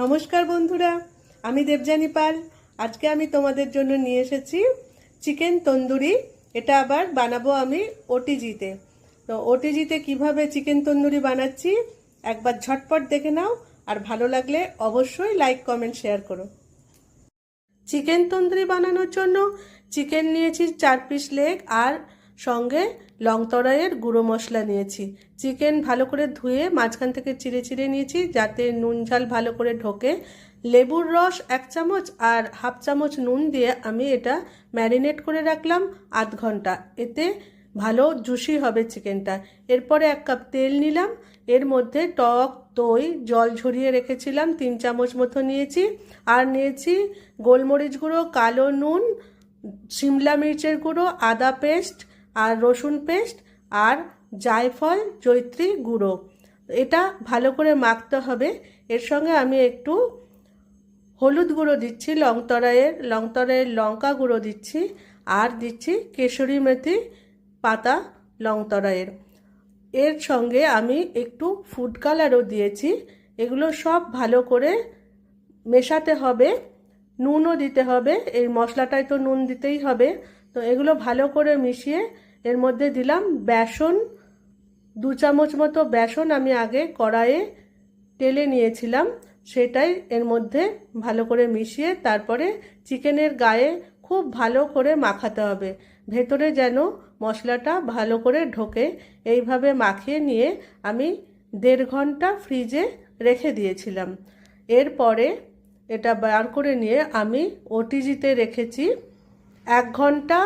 নমস্কার বন্ধুরা, আমি দেবযানী পাল। আজকে আমি তোমাদের জন্য নিয়ে এসেছি চিকেন তন্দুরি। এটা আবার বানাবো আমি ওটিজিতে। তো ওটিজিতে কিভাবে চিকেন তন্দুরি বানাচ্ছি একবার ঝটপট দেখে নাও, আর ভালো লাগলে অবশ্যই লাইক কমেন্ট শেয়ার করো। চিকেন তন্দুরি বানানোর জন্য চিকেন নিয়েছি 4 পিস লেগ, আর সঙ্গে লং তরাইয়ের গুঁড়ো মশলা নিয়েছি। চিকেন ভালো করে ধুয়ে মাঝখান থেকে চিড়ে চিড়ে নিয়েছি যাতে নুন ঝাল ভালো করে ঢোকে। লেবুর রস 1 চামচ আর হাফ চামচ নুন দিয়ে আমি এটা ম্যারিনেট করে রাখলাম আধ ঘন্টা। এতে ভালো জুসি হবে চিকেনটা। এরপরে 1 কাপ তেল নিলাম, এর মধ্যে টক দই জল ঝরিয়ে রেখেছিলাম 3 চামচ মতো নিয়েছি, আর নিয়েছি গোলমরিচ গুঁড়ো, কালো নুন, শিমলা মির্চের গুঁড়ো, আদা পেস্ট আর রসুন পেস্ট, আর জায়ফল জয়িত্রী গুঁড়ো। এটা ভালো করে মাখতে হবে। এর সঙ্গে আমি একটু হলুদ গুঁড়ো দিচ্ছি, লং তরাইয়ের লঙ্কা গুঁড়ো দিচ্ছি, আর দিচ্ছি কেশরি মেথি পাতা লং তরাইয়ের। এর সঙ্গে আমি একটু ফুড কালারও দিয়েছি। এগুলো সব ভালো করে মেশাতে হবে, নুনও দিতে হবে, এই মশলাটায় তো নুন দিতেই হবে। তো এগুলো ভালো করে মিশিয়ে এর মধ্যে দিলাম বেসন, 2 চামচ মতো বেসন আমি আগে কড়াইয়ে টেলে নিয়েছিলাম, সেটাই এর মধ্যে ভালো করে মিশিয়ে তারপরে চিকেনের গায়ে খুব ভালো করে মাখাতে হবে, ভেতরে যেন মশলাটা ভালো করে ঢোকে। এইভাবে মাখিয়ে নিয়ে আমি 1.5 ঘন্টা ফ্রিজে রেখে দিয়েছিলাম। এরপরে এটা বার করে নিয়ে আমি ওটিজিতে রেখেছি 1 ঘন্টা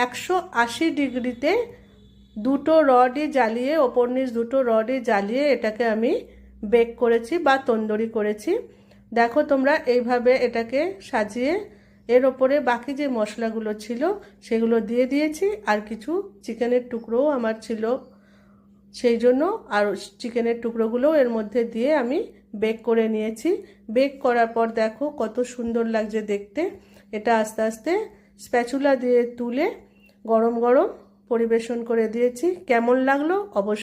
180 ডিগ্রিতে। 2টো রডই জ্বালিয়ে, ওপর নিচ 2টো রডই জ্বালিয়ে এটাকে আমি বেক করেছি বা তন্দুরি করেছি। দেখো তোমরা এইভাবে এটাকে সাজিয়ে এর ওপরে বাকি যে মশলাগুলো ছিল সেগুলো দিয়ে দিয়েছি, আর কিছু চিকেনের টুকরোও আমার ছিল, সেই জন্য আর চিকেনের টুকরোগুলো এর মধ্যে দিয়ে আমি বেক করে নিয়েছি। বেক করার পর দেখো কত সুন্দর লাগছে দেখতে। এটা আস্তে আস্তে স্প্যাচুলা দিয়ে তুলে গরম গরম পরিবেশন করে দিয়েছি। কেমন লাগলো অবশ্যই